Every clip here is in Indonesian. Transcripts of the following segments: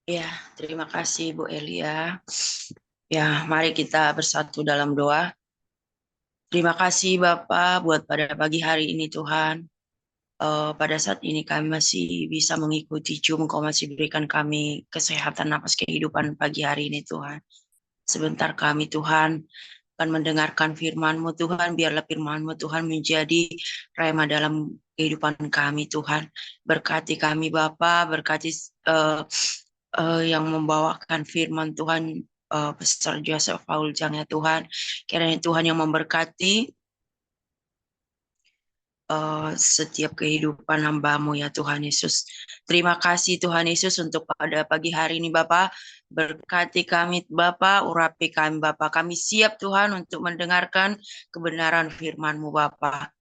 Ya, terima kasih Bu Elia. Ya, mari kita bersatu dalam doa. Terima kasih Bapak buat pada pagi hari ini Tuhan. Pada saat ini kami masih bisa mengikuti Zoom, Engkau masih berikan kami kesehatan napas kehidupan pagi hari ini Tuhan. Sebentar kami Tuhan akan mendengarkan firman-Mu Tuhan, biarlah firman-Mu Tuhan menjadi rema dalam kehidupan kami Tuhan. Berkati kami Bapa, berkati yang membawakan firman Tuhan, Pastor Joseph Paul Jang ya Tuhan. Kiranya Tuhan yang memberkati setiap kehidupan hamba-Mu ya Tuhan Yesus. Terima kasih Tuhan Yesus untuk pada pagi hari ini Bapak. Berkati kami Bapak, urapi kami Bapak. Kami siap Tuhan untuk mendengarkan kebenaran firman-Mu Bapak.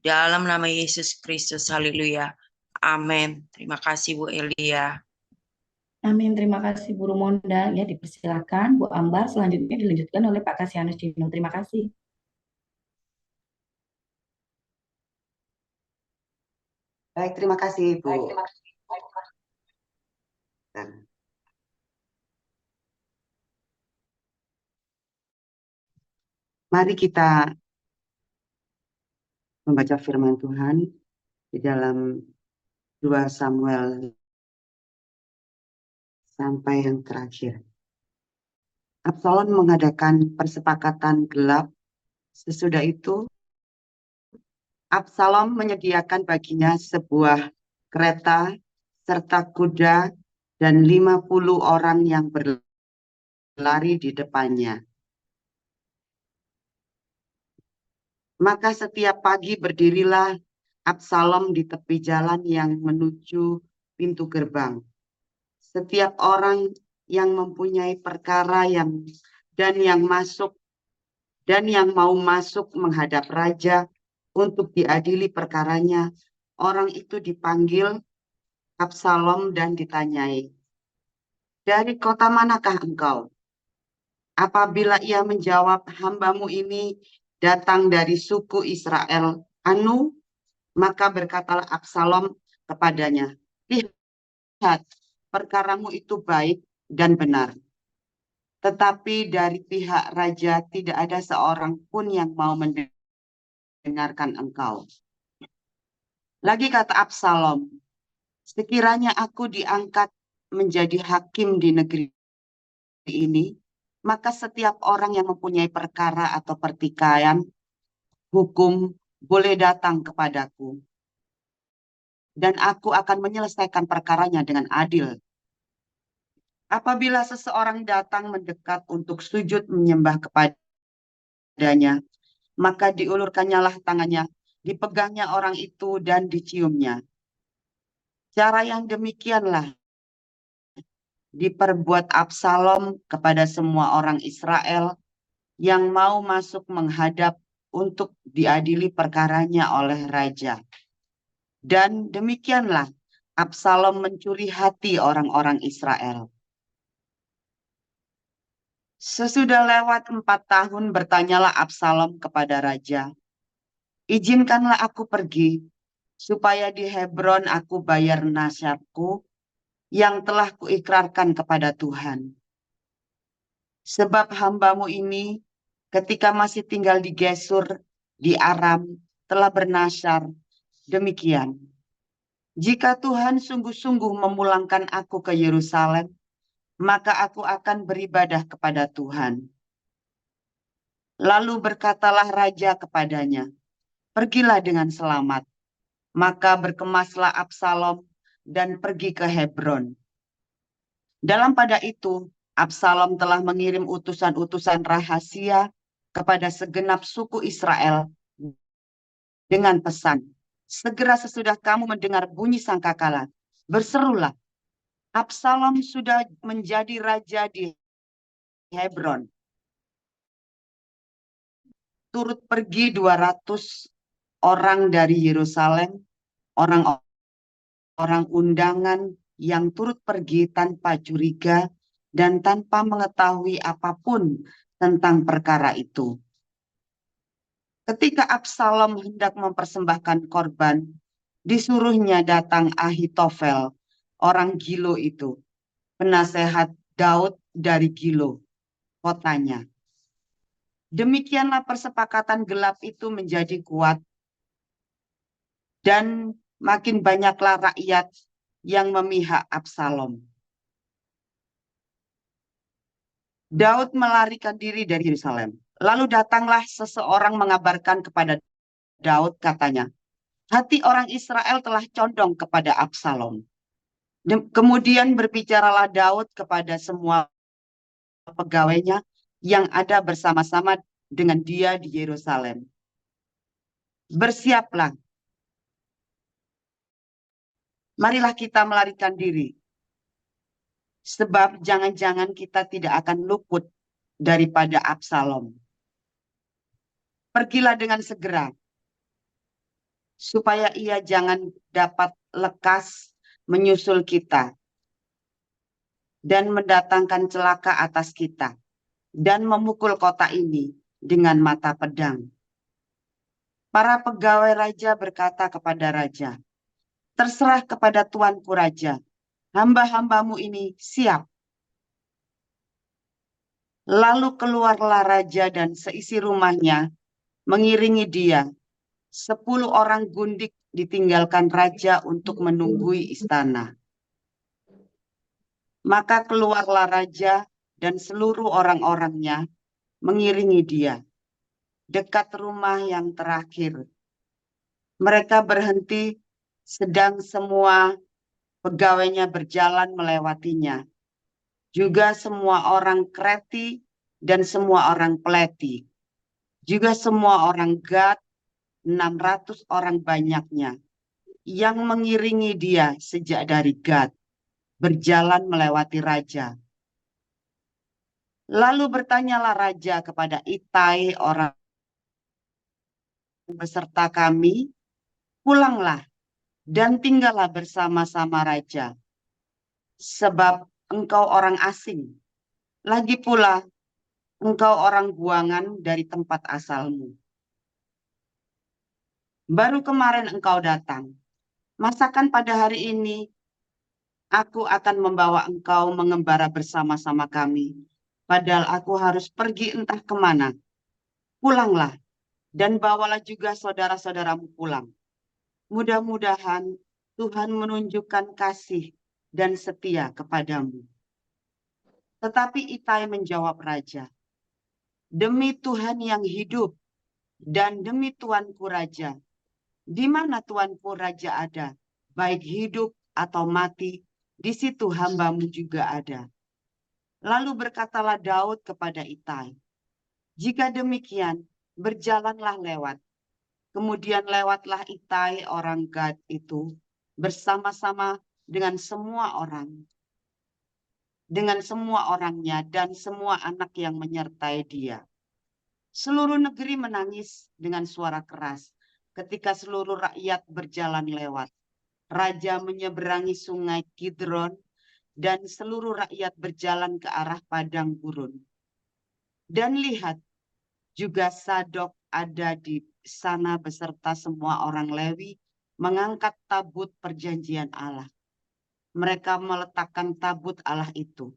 Dalam nama Yesus Kristus, haleluya. Amin. Terima kasih Bu Elia. Amin, terima kasih Bu Rumonda. Ya, dipersilakan Bu Ambar. Selanjutnya dilanjutkan oleh Pak Kasianus Dino. Terima kasih. Baik, terima kasih Bu. Mari kita membaca firman Tuhan di dalam 2 Samuel sampai yang terakhir. Absalom mengadakan persepakatan gelap. Sesudah itu, Absalom menyediakan baginya sebuah kereta serta kuda dan 50 orang yang berlari di depannya. Maka setiap pagi berdirilah Absalom di tepi jalan yang menuju pintu gerbang. Setiap orang yang mempunyai perkara dan yang mau masuk menghadap raja untuk diadili perkaranya, orang itu dipanggil Absalom dan ditanyai, "Dari kota manakah engkau?" Apabila ia menjawab, "Hambamu ini datang dari suku Israel Anu," maka berkatalah Absalom kepadanya, "Lihat, perkaramu itu baik dan benar. Tetapi dari pihak raja tidak ada seorang pun yang mau mendengarkan engkau." Lagi kata Absalom, "Sekiranya aku diangkat menjadi hakim di negeri ini, maka setiap orang yang mempunyai perkara atau pertikaian hukum boleh datang kepadaku, dan aku akan menyelesaikan perkaranya dengan adil. Apabila seseorang datang mendekat untuk sujud menyembah kepadanya, maka diulurkannyalah tangannya, dipegangnya orang itu dan diciumnya. Cara yang demikianlah diperbuat Absalom kepada semua orang Israel yang mau masuk menghadap untuk diadili perkaranya oleh raja. Dan demikianlah Absalom mencuri hati orang-orang Israel. Sesudah lewat 4 tahun bertanyalah Absalom kepada raja, "Izinkanlah aku pergi, supaya di Hebron aku bayar nasyarku yang telah kuikrarkan kepada Tuhan. Sebab hambamu ini ketika masih tinggal di Gesur, di Aram, telah bernasyar demikian. Jika Tuhan sungguh-sungguh memulangkan aku ke Yerusalem, maka aku akan beribadah kepada Tuhan." Lalu berkatalah raja kepadanya, "Pergilah dengan selamat." Maka berkemaslah Absalom dan pergi ke Hebron. Dalam pada itu, Absalom telah mengirim utusan-utusan rahasia kepada segenap suku Israel dengan pesan, "Segera sesudah kamu mendengar bunyi sangkakala, berserulah, Absalom sudah menjadi raja di Hebron." Turut pergi 200 orang dari Yerusalem, orang undangan yang turut pergi tanpa curiga dan tanpa mengetahui apapun tentang perkara itu. Ketika Absalom hendak mempersembahkan korban, disuruhnya datang Ahitofel, orang Gilo itu, penasehat Daud dari Gilo, kotanya. Demikianlah persepakatan gelap itu menjadi kuat, dan makin banyaklah rakyat yang memihak Absalom. Daud melarikan diri dari Yerusalem. Lalu datanglah seseorang mengabarkan kepada Daud, katanya, hati orang Israel telah condong kepada Absalom. Kemudian berbicaralah Daud kepada semua pegawainya yang ada bersama-sama dengan dia di Yerusalem. Bersiaplah, marilah kita melarikan diri, sebab jangan-jangan kita tidak akan luput daripada Absalom. Pergilah dengan segera, supaya ia jangan dapat lekas menyusul kita dan mendatangkan celaka atas kita dan memukul kota ini dengan mata pedang. Para pegawai raja berkata kepada raja, terserah kepada tuanku raja, hamba-hambamu ini siap. Lalu keluarlah raja dan seisi rumahnya mengiringi dia. 10 orang gundik ditinggalkan raja untuk menunggui istana. Maka keluarlah raja dan seluruh orang-orangnya mengiringi dia dekat rumah yang terakhir. Mereka berhenti sedang semua pegawainya berjalan melewatinya. Juga semua orang Kreti dan semua orang Peleti. Juga semua orang Gad, 600 orang banyaknya, yang mengiringi dia sejak dari Gad, berjalan melewati raja. Lalu bertanyalah raja kepada Itai, orang beserta kami, pulanglah dan tinggallah bersama-sama raja, sebab engkau orang asing. Lagi pula, engkau orang buangan dari tempat asalmu. Baru kemarin engkau datang. Masakan pada hari ini, aku akan membawa engkau mengembara bersama-sama kami. Padahal aku harus pergi entah kemana. Pulanglah dan bawalah juga saudara-saudaramu pulang. Mudah-mudahan Tuhan menunjukkan kasih dan setia kepadamu. Tetapi Itai menjawab raja, demi Tuhan yang hidup dan demi tuanku raja, di mana tuanku raja ada, baik hidup atau mati, di situ hambamu juga ada. Lalu berkatalah Daud kepada Itai, jika demikian, berjalanlah lewat. Kemudian lewatlah Itai orang Gad itu bersama-sama dengan semua orangnya dan semua anak yang menyertai dia. Seluruh negeri menangis dengan suara keras ketika seluruh rakyat berjalan lewat. Raja menyeberangi sungai Kidron dan seluruh rakyat berjalan ke arah padang gurun. Dan lihat, juga Sadok ada di sana beserta semua orang Lewi mengangkat tabut perjanjian Allah. Mereka meletakkan tabut Allah itu.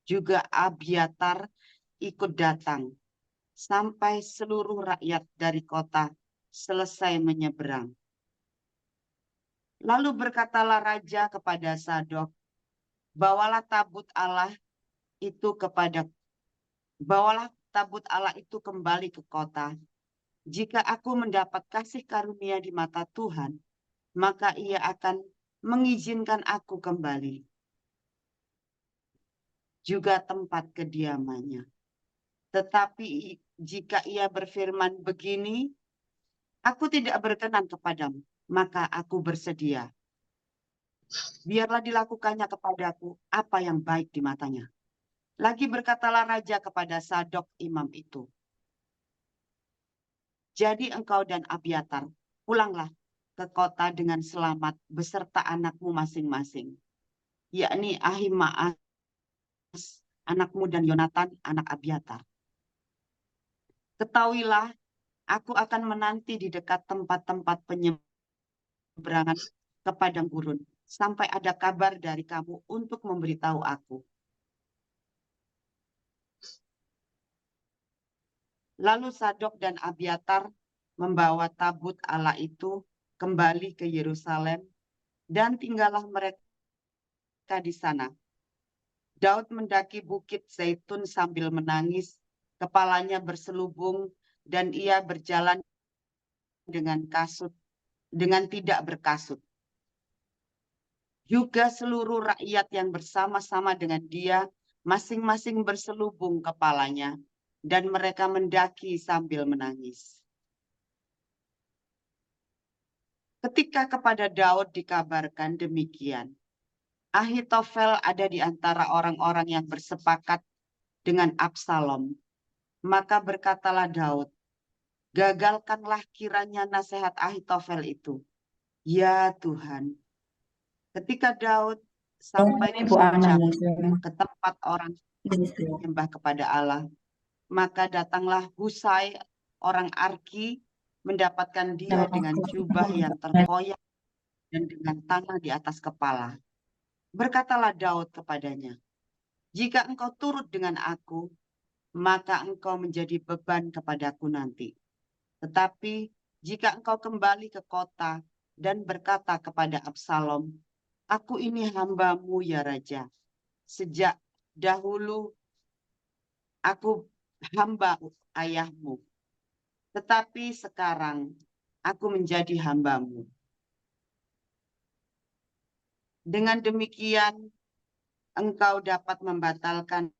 Juga Abiatar ikut datang sampai seluruh rakyat dari kota selesai menyeberang. Lalu berkatalah raja kepada Sadok, bawalah tabut Allah itu kembali ke kota. Jika aku mendapat kasih karunia di mata Tuhan, maka ia akan mengizinkan aku kembali. Juga tempat kediamannya. Tetapi jika ia berfirman begini, aku tidak berkenan kepadamu, maka aku bersedia. Biarlah dilakukannya kepadaku apa yang baik di matanya. Lagi berkatalah raja kepada Sadok imam itu, jadi engkau dan Abiatar, pulanglah ke kota dengan selamat beserta anakmu masing-masing, yakni Ahimaas anakmu dan Yonatan anak Abiatar. Ketahuilah, aku akan menanti di dekat tempat-tempat penyeberangan ke padang gurun sampai ada kabar dari kamu untuk memberitahu aku. Lalu Sadok dan Abiatar membawa tabut Allah itu kembali ke Yerusalem dan tinggallah mereka di sana. Daud mendaki bukit Zaitun sambil menangis, kepalanya berselubung dan ia berjalan dengan tidak berkasut. Juga seluruh rakyat yang bersama-sama dengan dia masing-masing berselubung kepalanya dan mereka mendaki sambil menangis. Ketika kepada Daud dikabarkan demikian, Ahitofel ada di antara orang-orang yang bersepakat dengan Absalom. Maka berkatalah Daud, gagalkanlah kiranya nasihat Ahitofel itu. Ya Tuhan. Ketika Daud sampai ke Bu Ana, Shushan, ke tempat orang menyembah kepada Allah, maka datanglah Husai, orang Arki, mendapatkan dia dengan jubah yang terkoyak dan dengan tanah di atas kepala. Berkatalah Daud kepadanya, jika engkau turut dengan aku, maka engkau menjadi beban kepadaku nanti. Tetapi jika engkau kembali ke kota dan berkata kepada Absalom, aku ini hambamu ya Raja. Sejak dahulu aku hamba ayahmu. Tetapi sekarang aku menjadi hambamu. Dengan demikian engkau dapat membatalkan.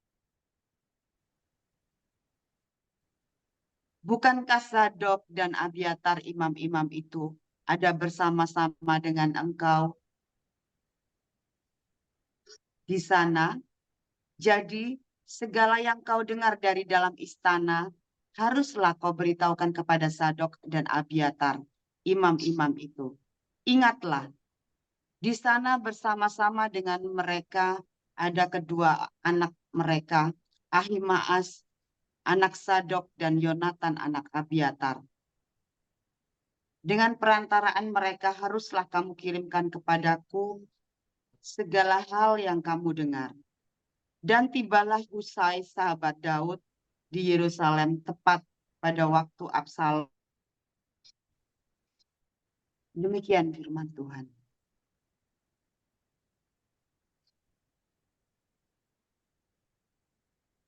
Bukankah Sadok dan Abiatar imam-imam itu ada bersama-sama dengan engkau di sana? Jadi segala yang kau dengar dari dalam istana haruslah kau beritahukan kepada Sadok dan Abiatar, imam-imam itu. Ingatlah, di sana bersama-sama dengan mereka ada kedua anak mereka, Ahimaas, anak Sadok, dan Yonatan, anak Abiatar. Dengan perantaraan mereka haruslah kamu kirimkan kepadaku segala hal yang kamu dengar. Dan tibalah Husai sahabat Daud di Yerusalem tepat pada waktu Absalom. Demikian firman Tuhan.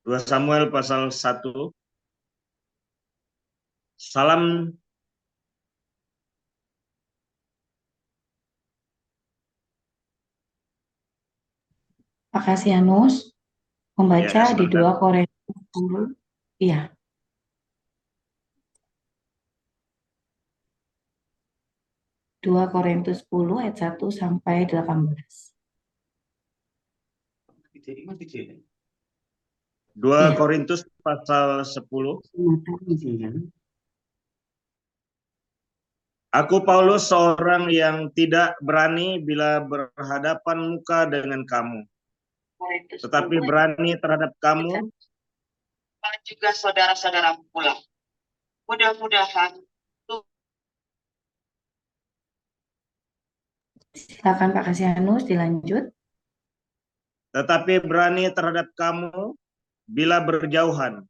Dua Samuel pasal 1. Salam Pak Kasianus membaca ya, di sebentar. 2 Korintus 10. Iya. Dua Korintus 10 ayat 1 sampai 18. 2 Iya. Korintus pasal 10. Aku Paulus seorang yang tidak berani bila berhadapan muka dengan kamu, Korintus tetapi 10 berani terhadap kamu. Dan juga saudara-saudara pula. Mudah-mudahan Silakan Pak Kasianus dilanjut. Tetapi berani terhadap kamu bila berjauhan.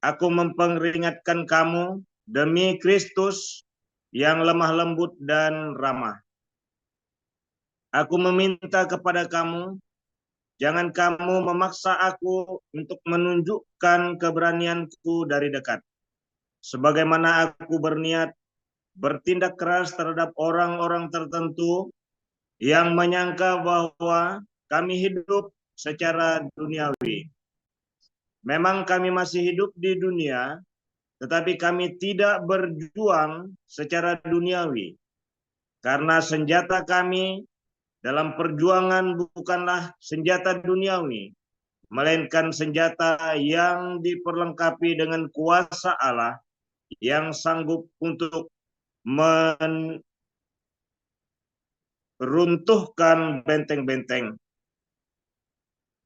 Aku memperingatkan kamu demi Kristus yang lemah lembut dan ramah. Aku meminta kepada kamu, jangan kamu memaksa aku untuk menunjukkan keberanianku dari dekat. Sebagaimana aku berniat bertindak keras terhadap orang-orang tertentu yang menyangka bahwa kami hidup secara duniawi. Memang kami masih hidup di dunia, tetapi kami tidak berjuang secara duniawi. Karena senjata kami dalam perjuangan bukanlah senjata duniawi, melainkan senjata yang diperlengkapi dengan kuasa Allah yang sanggup untuk meruntuhkan benteng-benteng.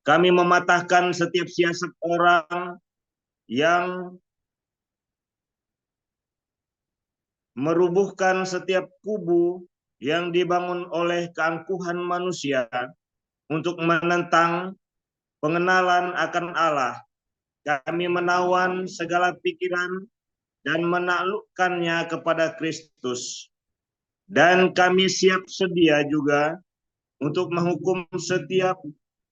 Kami mematahkan setiap siasat orang yang merubuhkan setiap kubu yang dibangun oleh keangkuhan manusia untuk menentang pengenalan akan Allah. Kami menawan segala pikiran dan menaklukkannya kepada Kristus. Dan kami siap sedia juga untuk menghukum setiap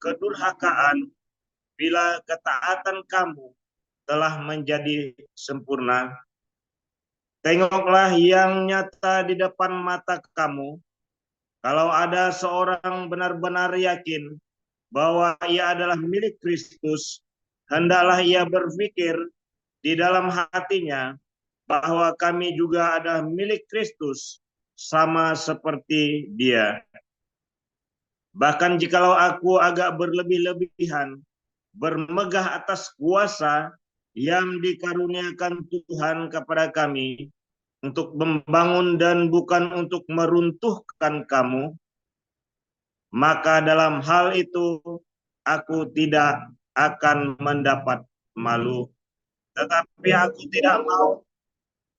kedurhakaan bila ketaatan kamu telah menjadi sempurna. Tengoklah yang nyata di depan mata kamu. Kalau ada seorang benar-benar yakin bahwa ia adalah milik Kristus, hendaklah ia berpikir di dalam hatinya bahwa kami juga adalah milik Kristus, sama seperti Dia. Bahkan jikalau aku agak berlebih-lebihan, bermegah atas kuasa yang dikaruniakan Tuhan kepada kami untuk membangun dan bukan untuk meruntuhkan kamu, maka dalam hal itu aku tidak akan mendapat malu. Tetapi aku tidak mau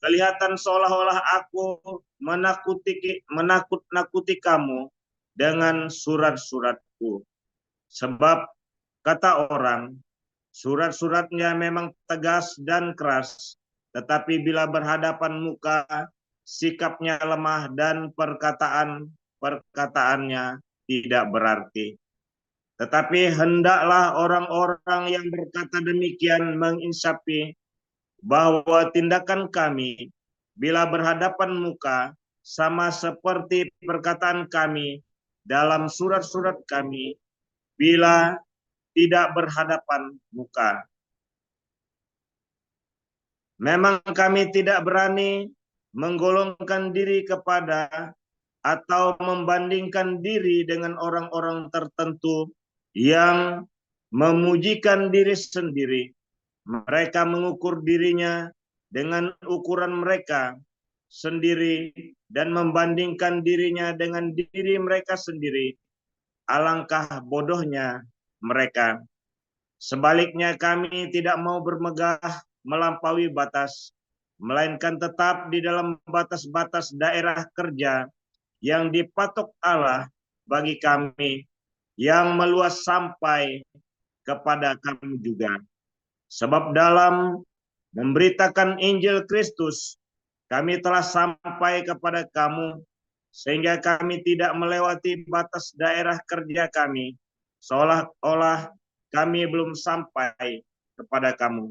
kelihatan seolah-olah aku menakut-nakuti kamu dengan surat-suratku. Sebab kata orang, surat-suratnya memang tegas dan keras, tetapi bila berhadapan muka, sikapnya lemah dan perkataannya tidak berarti. Tetapi hendaklah orang-orang yang berkata demikian menginsafi bahwa tindakan kami bila berhadapan muka sama seperti perkataan kami dalam surat-surat kami bila tidak berhadapan muka. Memang kami tidak berani menggolongkan diri kepada atau membandingkan diri dengan orang-orang tertentu yang memujikan diri sendiri. Mereka mengukur dirinya dengan ukuran mereka sendiri dan membandingkan dirinya dengan diri mereka sendiri. Alangkah bodohnya mereka. Sebaliknya kami tidak mau bermegah melampaui batas, melainkan tetap di dalam batas-batas daerah kerja yang dipatok Allah bagi kami, yang meluas sampai kepada kami juga. Sebab dalam memberitakan Injil Kristus, kami telah sampai kepada kamu, sehingga kami tidak melewati batas daerah kerja kami, seolah-olah kami belum sampai kepada kamu.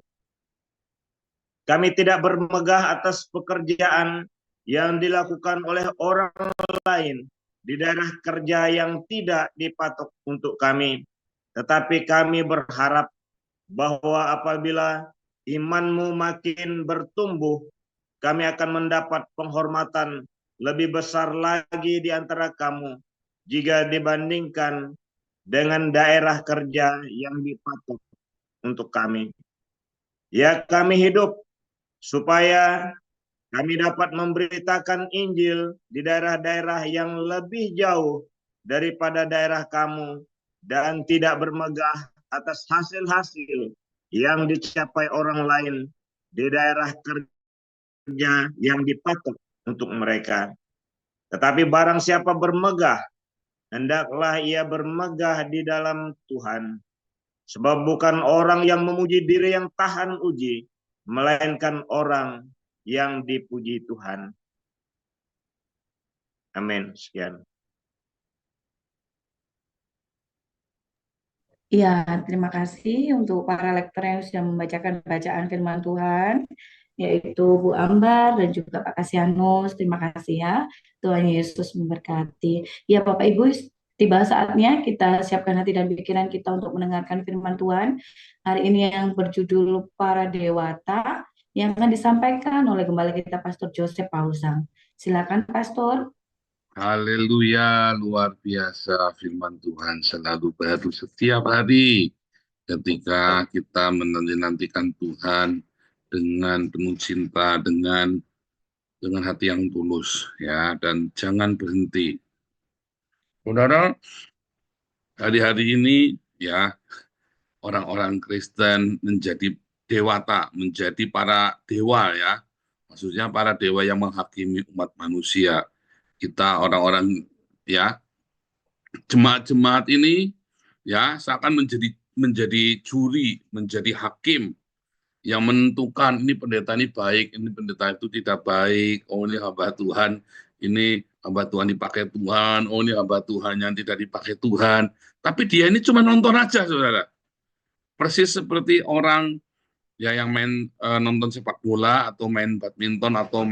Kami tidak bermegah atas pekerjaan yang dilakukan oleh orang lain di daerah kerja yang tidak dipatok untuk kami, tetapi kami berharap bahwa apabila imanmu makin bertumbuh, kami akan mendapat penghormatan lebih besar lagi di antara kamu jika dibandingkan dengan daerah kerja yang dipatok untuk kami. Ya, kami hidup supaya kami dapat memberitakan Injil di daerah-daerah yang lebih jauh daripada daerah kamu dan tidak bermegah atas hasil-hasil yang dicapai orang lain di daerah kerja yang dipatok untuk mereka. Tetapi barang siapa bermegah, hendaklah ia bermegah di dalam Tuhan. Sebab bukan orang yang memuji diri yang tahan uji, melainkan orang yang dipuji Tuhan. Amin. Sekian. Ya, terima kasih untuk para lektor yang sudah membacakan bacaan firman Tuhan, yaitu Bu Ambar dan juga Pak Kasianus. Terima kasih ya. Tuhan Yesus memberkati. Ya, Bapak Ibu, tiba saatnya kita siapkan hati dan pikiran kita untuk mendengarkan firman Tuhan. Hari ini yang berjudul Para Dewata, yang akan disampaikan oleh Gembala kita Pastor Joseph Pausang. Silakan Pastor. Haleluya, luar biasa firman Tuhan selalu baru setiap hari ketika kita menanti-nantikan Tuhan dengan penuh cinta, dengan hati yang tulus, ya, dan jangan berhenti. Saudara, hari-hari ini ya orang-orang Kristen menjadi dewata, menjadi para dewa ya, maksudnya para dewa yang menghakimi umat manusia. kita orang-orang ya jemaat-jemaat ini ya seakan menjadi juri, menjadi hakim yang menentukan ini pendeta ini baik, ini pendeta itu tidak baik, oh ini hamba Tuhan, ini hamba Tuhan dipakai Tuhan, oh ini hamba Tuhan yang tidak dipakai Tuhan. Tapi dia ini cuma nonton aja, saudara. Persis seperti orang ya yang main nonton sepak bola atau main badminton atau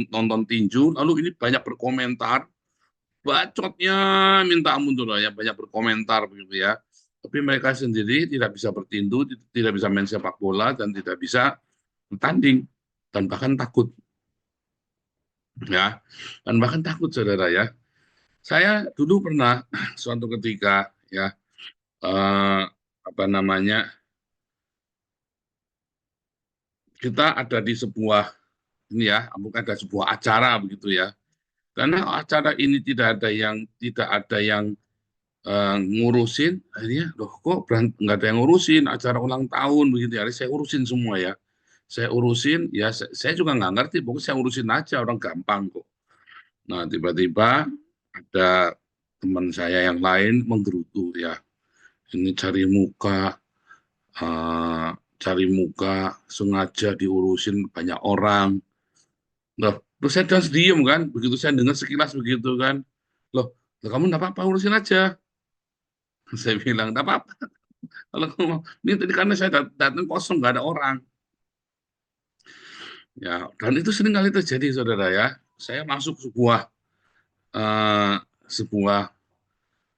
nonton tinju, lalu ini banyak berkomentar, bacotnya minta ampun tuh ya, banyak berkomentar begitu ya. Tapi mereka sendiri tidak bisa bertinju, tidak bisa main sepak bola, dan tidak bisa bertanding, dan bahkan takut. Ya, dan bahkan takut, saudara ya. Saya dulu pernah suatu ketika ya, kita ada di sebuah ini ya, ada sebuah acara begitu ya. Karena acara ini tidak ada yang ngurusin, akhirnya loh kok nggak ada yang ngurusin acara ulang tahun begitu ya. Saya urusin semua ya, saya urusin ya, saya juga nggak ngerti, pokoknya saya urusin aja, orang gampang kok. Nah tiba-tiba ada teman saya yang lain menggerutu ya, ini cari muka sengaja diurusin banyak orang. Loh, terus saya dan diem kan, begitu saya dengar sekilas begitu kan, loh kamu nggak apa-apa, urusin aja. Saya bilang nggak apa-apa. Kalau kamu ini tadi karena saya datang kosong, nggak ada orang. Ya, dan itu sering kali terjadi, saudara ya. Saya masuk sebuah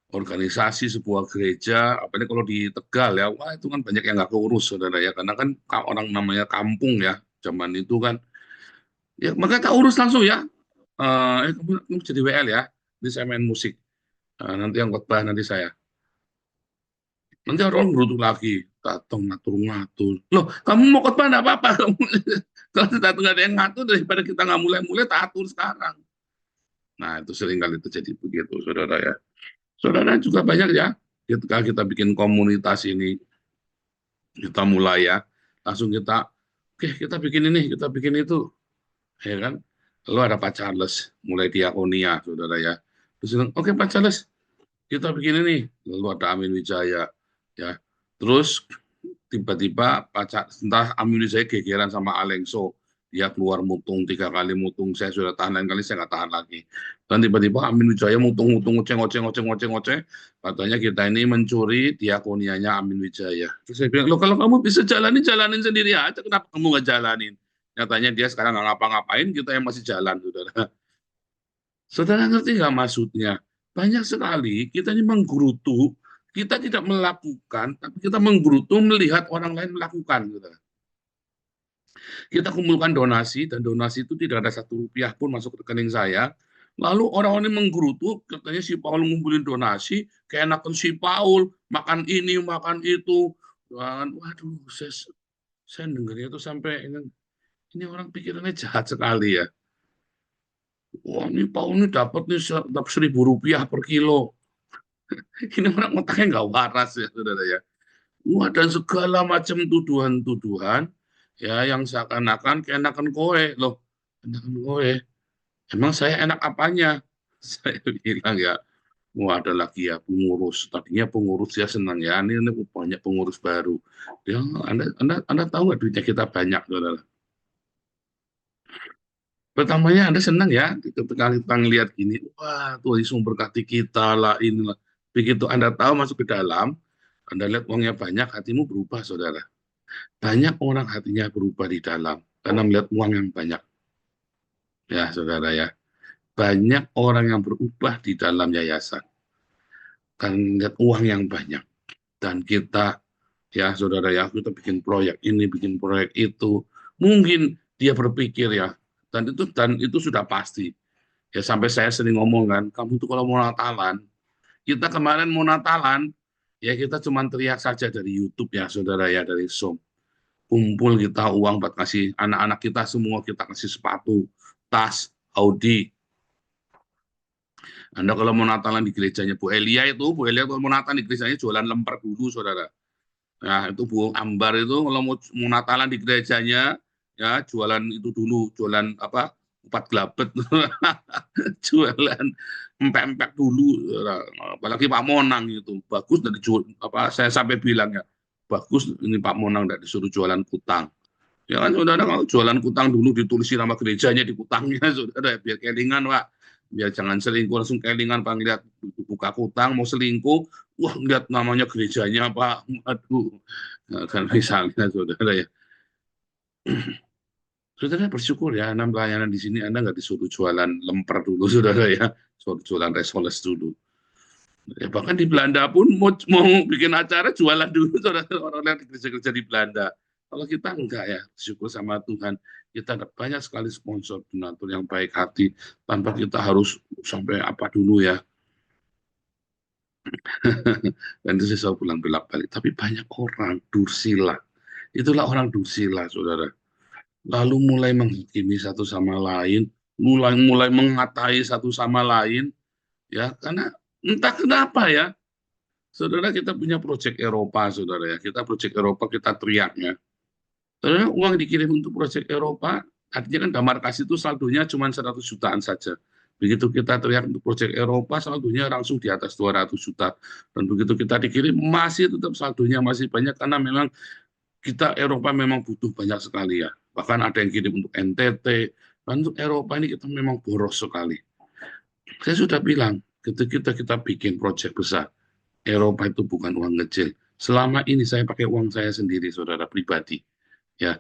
organisasi, sebuah gereja, apalagi kalau di Tegal ya, wah itu kan banyak yang nggak keurus, saudara ya. Karena kan orang namanya kampung ya, zaman itu kan. Ya, maka tak urus langsung ya. Kamu jadi WL ya. Nanti saya main musik. Nanti yang khotbah nanti saya. Nanti orang berutuk lagi, datang ngatur-ngatur. Loh, kamu mau khotbah enggak apa-apa. Kalau datang nggak ada yang ngatur, daripada kita nggak mulai-mulai, tak atur sekarang. Nah, itu sering kali terjadi begitu, saudara ya. Saudara juga banyak ya, ketika kita bikin komunitas ini, kita mulai ya, langsung oke, kita bikin ini, kita bikin itu. Ya kan? Lalu ada Pak Charles, mulai diakonia, saudara ya. Terus bilang, oke Pak Charles, kita bikin ini. Lalu ada Amin Wijaya, ya. Terus tiba-tiba entah Amin Wijaya gegeran sama Alengso, dia keluar mutung 3 kali mutung, saya sudah tahan, lain kali saya nggak tahan lagi. Dan tiba-tiba Amin Wijaya mutung ngoceh, katanya kita ini mencuri diakonianya Amin Wijaya. Terus saya bilang, loh kalau kamu bisa jalanin sendiri aja, kenapa kamu nggak jalanin? Nyatanya dia sekarang nggak ngapa-ngapain, kita yang masih jalan, saudara. Saudara ngerti nggak maksudnya? Banyak sekali kita ini menggerutu, kita tidak melakukan, tapi kita menggerutu melihat orang lain melakukan. Saudara. Kita kumpulkan donasi, dan donasi itu tidak ada 1 rupiah pun masuk ke rekening saya. Lalu orang-orang ini menggerutu, katanya si Paul ngumpulin donasi, keenakan si Paul, makan ini, makan itu. Dan, waduh, saya dengarnya itu sampai ini orang pikirannya jahat sekali ya. Wah, ini Paul ini dapat nih 1.000 rupiah per kilo. Ini orang otaknya nggak waras ya, saudara ya. Wah, dan segala macam tuduhan-tuduhan ya yang seakan-akan keenakan kowe loh. Enakan kowe. Emang saya enak apanya? Saya bilang ya, wah ada lagi ya pengurus. Tadinya pengurus ya senang ya. Ini banyak pengurus baru. Ya, Anda tahu nggak duitnya kita banyak, saudara? Pertamanya Anda senang ya, ketika kita ngelihat gini, wah Tuhan Yesus memberkati kita lah, inilah. Begitu Anda tahu masuk ke dalam, Anda lihat uangnya banyak, hatimu berubah, saudara. Banyak orang hatinya berubah di dalam, karena melihat uang yang banyak. Ya, saudara ya. Banyak orang yang berubah di dalam yayasan, karena melihat uang yang banyak. Dan kita, ya saudara ya, kita bikin proyek ini, bikin proyek itu. Mungkin dia berpikir ya, dan itu sudah pasti. Ya sampai saya sering ngomong kan, kamu tuh kalau mau Natalan, kita kemarin mau Natalan, ya kita cuma teriak saja dari YouTube ya saudara ya, dari Zoom. Kumpul kita uang buat kasih anak-anak kita semua, kita kasih sepatu, tas, Audi. Anda kalau mau Natalan di gerejanya Bu Elia kalau mau Natalan di gerejanya jualan lemper dulu saudara. Nah itu Bu Ambar itu kalau mau Natalan di gerejanya, ya jualan itu dulu, jualan apa? kupat gelabet, jualan empek-empek dulu, apalagi Pak Monang itu bagus dari jual apa saya sampai bilang ya bagus ini Pak Monang tidak disuruh jualan kutang. Ya kan saudara, kalau jualan kutang dulu ditulisin nama gerejanya di kutangnya, saudara, biar kelingan Pak, biar jangan selingkuh langsung kelingan Pak, ngeliat buka kutang mau selingkuh, wah lihat namanya gerejanya Pak, aduh, nah, kan misalnya saudara ya. Saudara bersyukur ya, Anda pelayanan di sini Anda nggak disuruh jualan lemper dulu, saudara ya, suruh jualan resoles dulu. Ya, bahkan di Belanda pun mau bikin acara jualan dulu, saudara, orang yang kerja-kerja di Belanda. Kalau kita enggak ya, syukur sama Tuhan, kita ada banyak sekali sponsor donatur yang baik hati, tanpa kita harus sampai apa dulu ya. Dan itu saya selalu bilang bolak-balik, tapi banyak orang dursila, itulah orang dursila, saudara. Lalu mulai menghakimi satu sama lain, mulai mengatai satu sama lain, ya karena entah kenapa ya, saudara kita punya proyek Eropa, saudara ya, kita proyek Eropa kita teriaknya, saudara uang dikirim untuk proyek Eropa, artinya kan damar kasih itu saldonya cuma 100 jutaan saja. Begitu kita teriak untuk proyek Eropa, saldonya langsung di atas 200 juta. Dan begitu kita dikirim, masih tetap saldonya masih banyak, karena memang kita Eropa memang butuh banyak sekali ya. Bahkan ada yang kirim untuk NTT, dan untuk Eropa ini kita memang boros sekali. Saya sudah bilang, ketika kita bikin proyek besar, Eropa itu bukan uang kecil. Selama ini saya pakai uang saya sendiri, saudara pribadi. Ya,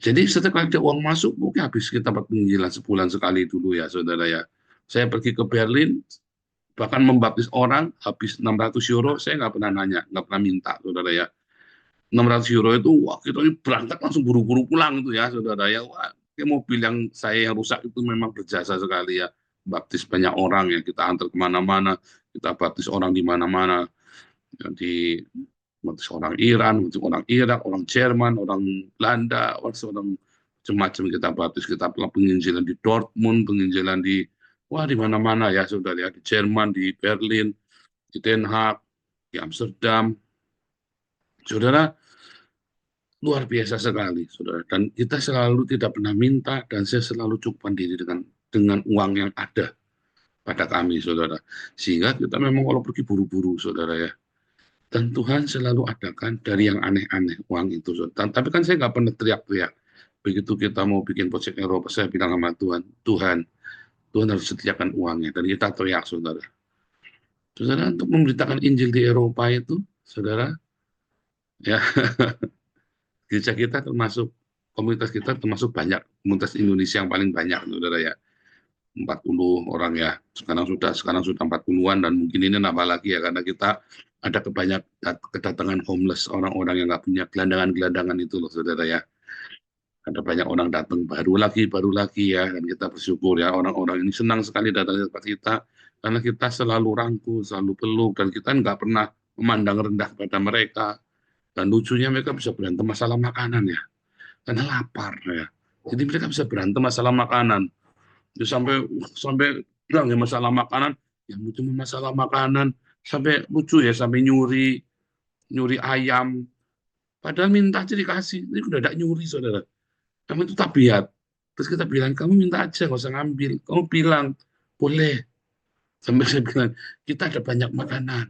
jadi setiap ada uang masuk, mungkin habis kita buat penginjilan sebulan sekali dulu ya, saudara ya. Saya pergi ke Berlin, bahkan membaptis orang, habis 600 euro, saya nggak pernah nanya, nggak pernah minta, saudara ya. 600 euro itu, wah kita ini berangkat langsung buru-buru pulang itu ya, saudara ya. Wah, mobil yang saya yang rusak itu memang berjasa sekali ya. Baptis banyak orang ya, kita antar kemana-mana, kita baptis orang di mana-mana. Jadi baptis orang Iran, baptis orang Irak, orang Jerman, orang Belanda, orang macam-macam kita baptis. Kita penginjilan di Dortmund, penginjilan di wah di mana-mana ya, saudara ya, di Jerman, di Berlin, di Den Haag, di Amsterdam. Saudara, luar biasa sekali, saudara. Dan kita selalu tidak pernah minta, dan saya selalu cukupkan diri dengan uang yang ada pada kami, saudara. Sehingga kita memang kalau pergi buru-buru, saudara ya. Dan Tuhan selalu adakan dari yang aneh-aneh uang itu, saudara. Tapi kan saya nggak pernah teriak-teriak. Begitu kita mau bikin proyek Eropa, saya bilang sama Tuhan harus sediakan uangnya. Dan kita teriak, saudara. Saudara, untuk memberitakan Injil di Eropa itu, saudara, ya, gereja kita termasuk, komunitas kita termasuk banyak, komunitas Indonesia yang paling banyak, saudara ya, 40 orang ya, sekarang sudah 40-an, dan mungkin ini nambah lagi ya, karena kita ada kedatangan homeless, orang-orang yang nggak punya gelandangan-gelandangan itu loh, saudara ya. Ada banyak orang datang baru lagi ya, dan kita bersyukur ya, orang-orang ini senang sekali datang ke tempat kita, karena kita selalu rangkul, selalu peluk, dan kita nggak pernah memandang rendah pada mereka. Dan lucunya mereka bisa berantem masalah makanan ya, karena lapar ya. Jadi mereka bisa berantem masalah makanan. Jadi sampai bilang ya masalah makanan, ya cuma masalah makanan, sampai lucu ya, sampai nyuri ayam. Padahal minta aja dikasih, ini udah ada nyuri, saudara. Kamu itu tabiat. Terus kita bilang, kamu minta aja, nggak usah ngambil. Kamu bilang, boleh. Sampai saya bilang, kita ada banyak makanan.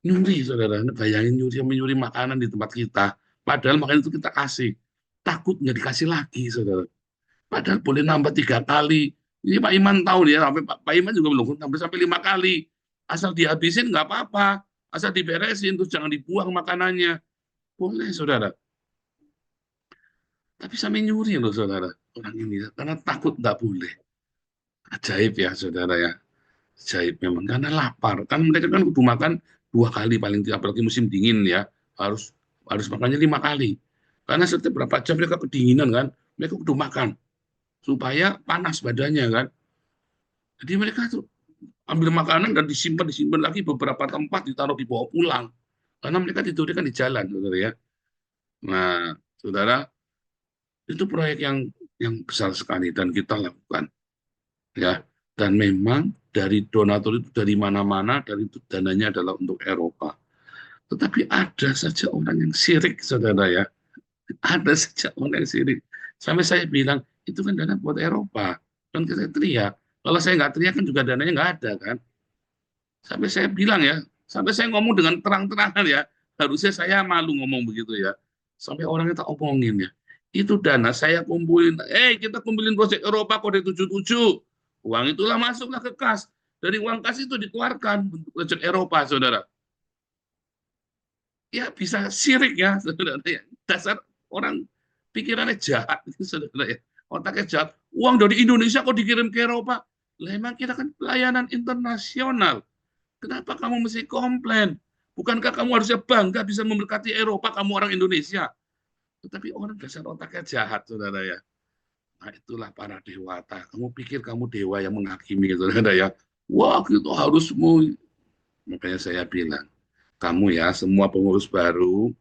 Nyuri, saudara. Bayangin nyuri makanan di tempat kita. Padahal makanan itu kita kasih. Takut nggak dikasih lagi, saudara. Padahal boleh nambah 3 kali. Ini Pak Iman tahu ya, sampai Pak Iman juga belum sampai 5 kali. Asal dihabisin nggak apa-apa. Asal diberesin, terus jangan dibuang makanannya. Boleh, saudara. Tapi sampai nyuri loh, saudara. Orang ini, karena takut nggak boleh. Ajaib ya, saudara ya. Ajaib memang, karena lapar. Kan mereka kan kudu makan 2 kali paling tidak, apalagi musim dingin ya. Harus makannya 5 kali. Karena setiap berapa jam mereka kedinginan kan, mereka kudu makan. Supaya panas badannya kan. Jadi mereka tuh ambil makanan dan disimpan lagi beberapa tempat, ditaruh dibawa pulang. Karena mereka tidurnya kan di jalan, saudara ya. Nah, saudara, itu proyek yang besar sekali dan kita lakukan. Ya, dan memang dari donatur itu dari mana-mana, dari itu dananya adalah untuk Eropa. Tetapi ada saja orang yang sirik, saudara ya. Ada saja orang yang sirik. Sampai saya bilang, Itu kan dana buat Eropa. Kan kita teriak. Kalau saya nggak teriak kan juga dananya nggak ada kan. Sampai saya bilang ya, sampai saya ngomong dengan terang-terangan ya, harusnya saya malu ngomong begitu ya. Sampai orang kita omongin ya. Itu dana saya kumpulin, kita kumpulin proyek Eropa kode 77. Uang itulah masuklah ke kas. Dari uang kas itu dikeluarkan untuk proyek Eropa, saudara. Ya bisa sirik ya, saudara ya. Dasar orang pikirannya jahat, saudara ya. Otaknya jahat. Uang dari Indonesia kok dikirim ke Eropa? Lah emang kita kan pelayanan internasional. Kenapa kamu mesti komplain? Bukankah kamu harusnya bangga bisa memberkati Eropa, kamu orang Indonesia? Tetapi orang dasar otaknya jahat, saudara ya. Nah itulah para dewata. Kamu pikir kamu dewa yang menghakimi, saudara ya. Wah, kita harus makanya saya bilang, kamu ya, semua pengurus baru,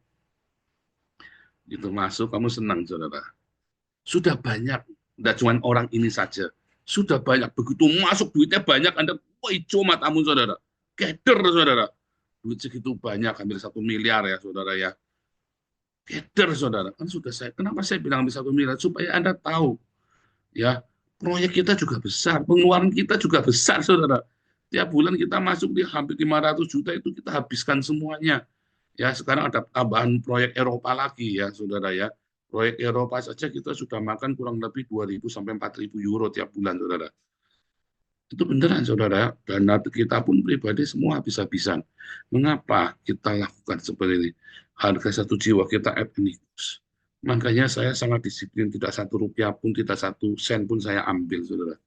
itu masuk, kamu senang, saudara. Sudah banyak, tidak cuma orang ini saja. Sudah banyak, begitu masuk duitnya banyak, Anda, wah, hijau matamu, saudara. Keder, saudara. Duit segitu banyak, hampir 1 miliar ya, saudara ya. Keder, saudara. Kan sudah saya, kenapa saya bilang hampir 1 miliar? Supaya Anda tahu, ya, proyek kita juga besar, pengeluaran kita juga besar, saudara. Tiap bulan kita masuk di hampir 500 juta itu kita habiskan semuanya. Ya, sekarang ada tambahan proyek Eropa lagi ya, saudara ya. Proyek Eropa saja kita sudah makan kurang lebih 2.000 sampai 4.000 euro tiap bulan, saudara. Itu beneran, saudara. Dana kita pun pribadi semua habis-habisan. Mengapa kita lakukan seperti ini? Harga 1 jiwa kita ethnikus. Makanya saya sangat disiplin, tidak 1 rupiah pun, tidak 1 sen pun saya ambil, saudara.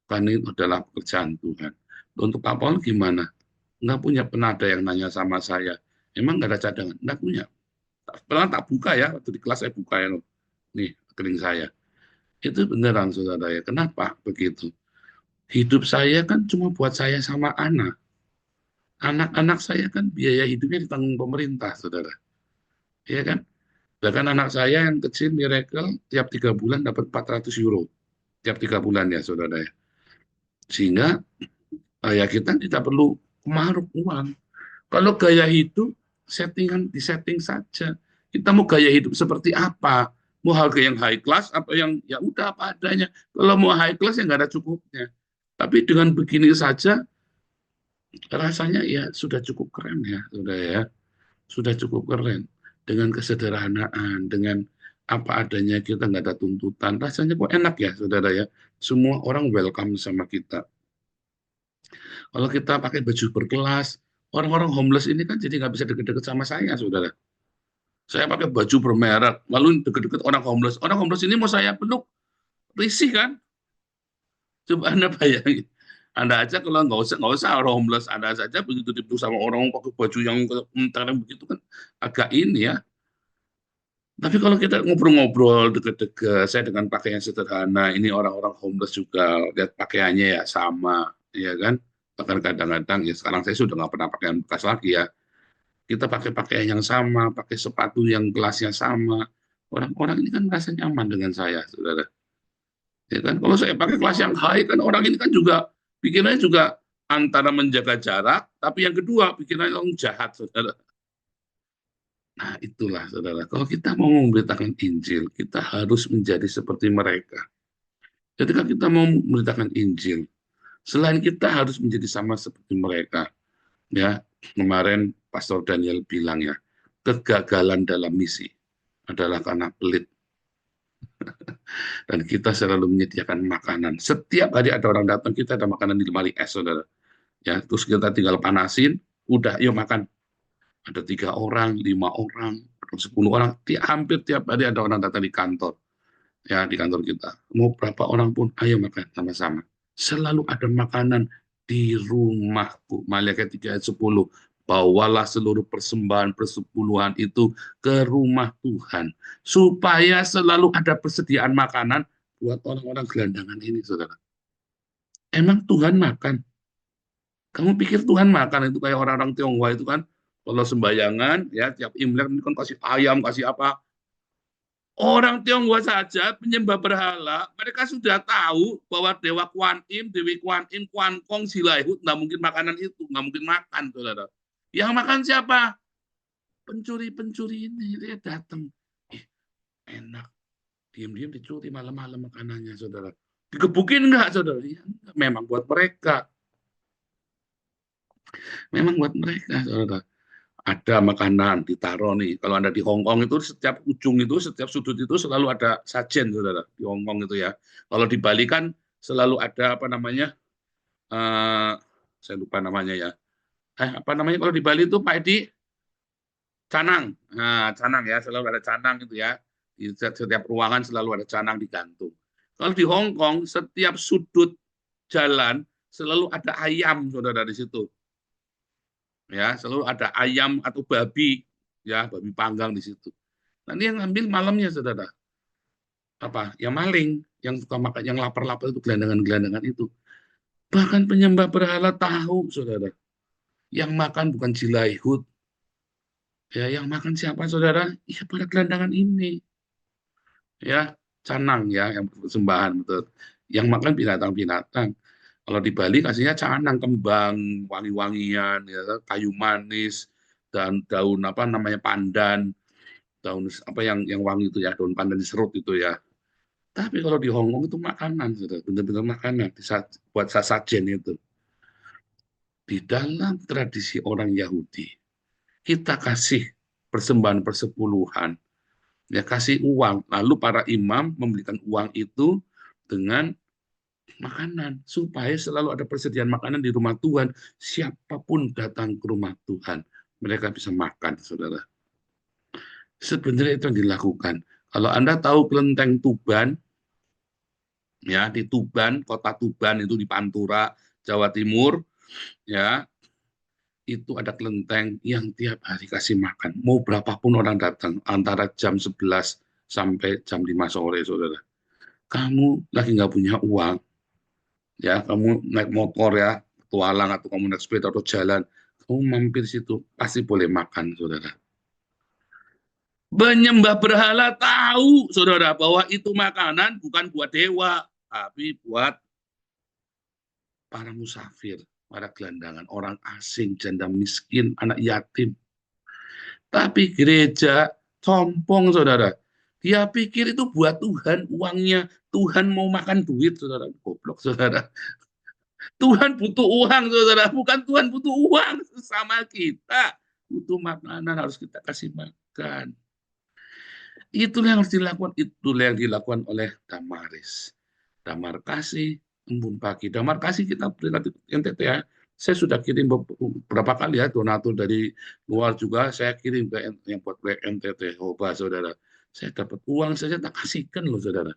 Karena itu adalah pekerjaan Tuhan. Untuk Pak Paul gimana? Nggak punya, pernah ada yang nanya sama saya, emang nggak ada cadangan? Nggak punya. Pernah tak buka ya, waktu di kelas saya buka ya, nih rekening saya. Itu beneran, saudara ya. Kenapa begitu? Hidup saya kan cuma buat saya sama anak. Anak-anak saya kan biaya hidupnya ditanggung pemerintah, saudara. Iya kan? Bahkan anak saya yang kecil, Miracle, tiap 3 bulan dapat 400 euro. Tiap 3 bulan ya, saudara ya. Sehingga ya kita tidak perlu kemaruk uang. Kalau gaya hidup, settingan disetting saja. Kita mau gaya hidup seperti apa? Mau harga yang high class, apa yang ya udah apa adanya. Kalau mau high class ya nggak ada cukupnya. Tapi dengan begini saja, rasanya ya sudah cukup keren ya, sudah ya, sudah cukup keren. Dengan kesederhanaan, dengan apa adanya, kita nggak ada tuntutan. Rasanya kok enak ya, saudara ya. Semua orang welcome sama kita. Kalau kita pakai baju berkelas, orang-orang homeless ini kan jadi nggak bisa deket-deket sama saya, saudara. Saya pakai baju bermerek, lalu deket-deket orang homeless. Orang homeless ini mau saya peluk, risih kan? Coba Anda bayangin. Anda aja kalau nggak usah orang homeless, Anda saja begitu dipeluk sama orang pakai baju yang entar begitu kan agak ini ya. Tapi kalau kita ngobrol-ngobrol deket-deket, saya dengan pakaian sederhana, ini orang-orang homeless juga, lihat pakaiannya ya sama, ya kan? Bahkan kadang-kadang, ya sekarang saya sudah nggak pernah pakaian bekas lagi ya. Kita pakai pakaian yang sama, pakai sepatu yang kelasnya sama. Orang-orang ini kan merasa nyaman dengan saya, saudara. Ya kan? Kalau saya pakai kelas yang high, kan orang ini kan juga, pikirannya juga antara menjaga jarak, tapi yang kedua, pikirannya orang jahat, saudara. Nah, itulah, saudara. Kalau kita mau memberitakan Injil, kita harus menjadi seperti mereka. Ketika kita mau memberitakan Injil, selain kita harus menjadi sama seperti mereka, ya, kemarin Pastor Daniel bilang ya, kegagalan dalam misi adalah karena pelit. Dan kita selalu menyediakan makanan. Setiap hari ada orang datang, kita ada makanan di lemari es, saudara. Ya, terus kita tinggal panasin, udah, yuk makan. Ada 3 orang, 5 orang, 10 orang, hampir tiap hari ada orang datang di kantor. Ya, di kantor kita. Mau berapa orang pun, ayo makan sama-sama. Selalu ada makanan di rumahku. Maliaka 3 ayat 10. Bawalah seluruh persembahan persepuluhan itu ke rumah Tuhan. Supaya selalu ada persediaan makanan buat orang-orang gelandangan ini, saudara. Emang Tuhan makan? Kamu pikir Tuhan makan itu kayak orang-orang Tionghoa itu kan? Kalau sembayangan, ya tiap Imlek ini kan kasih ayam, kasih apa. Orang Tionghoa saja penyembah berhala, mereka sudah tahu bahwa Dewa Kuan Im, Dewi Kuan Im, Kuan Kong, Silaihut, nggak mungkin makanan itu, nggak mungkin makan, saudara. Yang makan siapa? Pencuri-pencuri ini, dia datang. Enak, Diam-diam dicuri malam-malam makanannya, saudara. Digebukin enggak, saudara? Ya, memang buat mereka. Memang buat mereka, saudara. Ada makanan ditaruh nih. Kalau Anda di Hong Kong itu setiap ujung itu, setiap sudut itu selalu ada sajen, saudara. Di Hong Kong itu ya. Kalau di Bali kan selalu ada apa namanya? Saya lupa namanya ya. Apa namanya kalau di Bali itu Pak Edi? Canang. Nah, canang ya, selalu ada canang itu ya. Di setiap ruangan selalu ada canang digantung. Kalau di Hong Kong, setiap sudut jalan selalu ada ayam, saudara, di situ. Ya, selalu ada ayam atau babi, ya, babi panggang di situ. Nanti yang ngambil malamnya, saudara. Apa? Yang maling, yang suka makan, yang lapar-lapar itu gelandangan-gelandangan itu. Bahkan penyembah berhala tahu, saudara. Yang makan bukan jilaihut. Ya, yang makan siapa, saudara? Ya, pada gelandangan ini. Ya, canang ya, yang persembahan betul. Yang makan binatang-binatang. Kalau di Bali kasihnya canang, kembang, wangi-wangian, ya, kayu manis, dan daun apa namanya pandan, daun apa yang wangi itu ya, daun pandan diserut itu ya. Tapi kalau di Hong Kong itu makanan, benar-benar makanan, buat sasajen itu. Di dalam tradisi orang Yahudi, kita kasih persembahan persepuluhan, ya kasih uang, lalu para imam memberikan uang itu dengan makanan supaya selalu ada persediaan makanan di rumah Tuhan. Siapapun datang ke rumah Tuhan, mereka bisa makan, saudara. Sebenarnya itu yang dilakukan. Kalau Anda tahu kelenteng Tuban, ya di Tuban, kota Tuban itu di Pantura, Jawa Timur, ya itu ada kelenteng yang tiap hari kasih makan. Mau berapapun orang datang, antara jam 11 sampai jam 5 sore, saudara. Kamu lagi nggak punya uang, ya kamu naik motor ya, petualang atau kamu naik sepeda atau jalan, kamu mampir situ, pasti boleh makan, saudara. Penyembah berhala tahu, saudara, bahwa itu makanan bukan buat dewa, tapi buat para musafir, para gelandangan, orang asing, janda miskin, anak yatim. Tapi gereja sombong, saudara. Dia pikir itu buat Tuhan, uangnya. Tuhan mau makan duit, saudara. Goblok, saudara. Tuhan butuh uang, saudara. Bukan Tuhan butuh uang sama kita. Butuh makanan, harus kita kasih makan. Itulah yang harus dilakukan. Itulah yang dilakukan oleh Damaris. Damar kasih, embun pagi. Damar kasih kita berikan NTT ya. Saya sudah kirim beberapa kali ya donatur dari luar juga. Saya kirim ke yang buat NTT Hoba, saudara. Saya dapat uang saja tak kasihkan loh, saudara.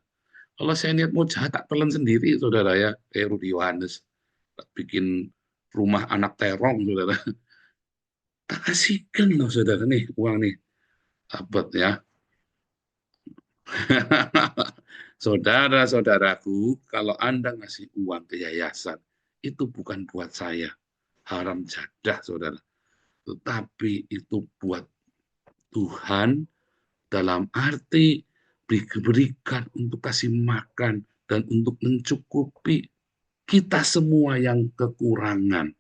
Kalau saya niat mau jahat tak telan sendiri, saudara ya. Kayak Rudi Yohanes bikin rumah anak terong, saudara. Tak kasihkan loh, saudara, nih uang nih. Dapat ya. Saudara-saudaraku, kalau Anda ngasih uang ke yayasan, itu bukan buat saya. Haram jadah, saudara. Tetapi itu buat Tuhan dalam arti diberikan untuk kasih makan dan untuk mencukupi kita semua yang kekurangan.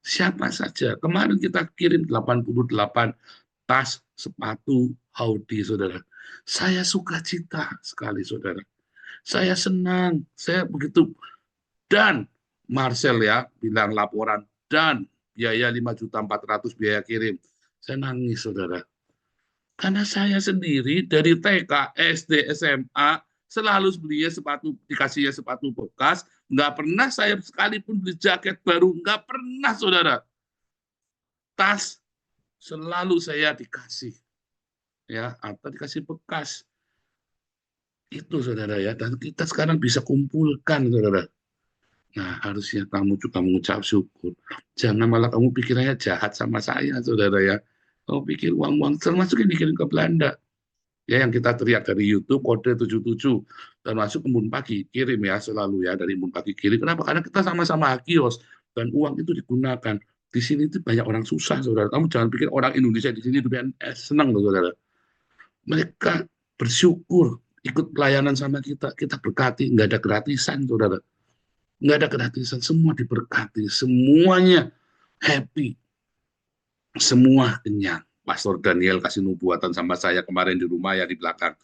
Siapa saja. Kemarin kita kirim 88 tas, sepatu, hoodie, saudara. Saya sukacita sekali, saudara. Saya senang, saya begitu. Dan Marcel ya bilang laporan, dan biaya 5.400.000 biaya kirim. Saya nangis, saudara. Karena saya sendiri dari TK, SD, SMA, selalu belinya sepatu, dikasihnya sepatu bekas, nggak pernah saya sekalipun beli jaket baru, nggak pernah, saudara. Tas selalu saya dikasih, ya, atau dikasih bekas. Itu, saudara ya, dan kita sekarang bisa kumpulkan, saudara. Nah, harusnya kamu juga mengucap syukur. Jangan malah kamu pikirannya jahat sama saya, saudara ya. Kamu pikir uang-uang termasuk yang dikirim ke Belanda. Ya, yang kita teriak dari YouTube, kode 77. Dan masuk embun pagi, kirim ya selalu ya, dari embun pagi kirim. Kenapa? Karena kita sama-sama hakios. Dan uang itu digunakan. Di sini itu banyak orang susah, saudara. Kamu jangan pikir orang Indonesia di sini senang, saudara. Mereka bersyukur ikut pelayanan sama kita. Kita berkati, nggak ada gratisan, saudara. Nggak ada gratisan, semua diberkati. Semuanya happy. Semua kenyang. Pastor Daniel kasih nubuatan sama saya kemarin di rumah ya, di belakang.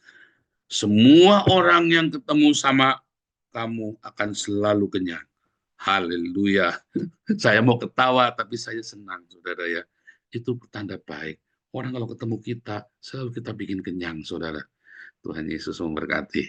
Semua orang yang ketemu sama kamu akan selalu kenyang. Haleluya. Saya mau ketawa, tapi saya senang, saudara ya. Itu pertanda baik. Orang kalau ketemu kita, selalu kita bikin kenyang, saudara. Tuhan Yesus memberkati.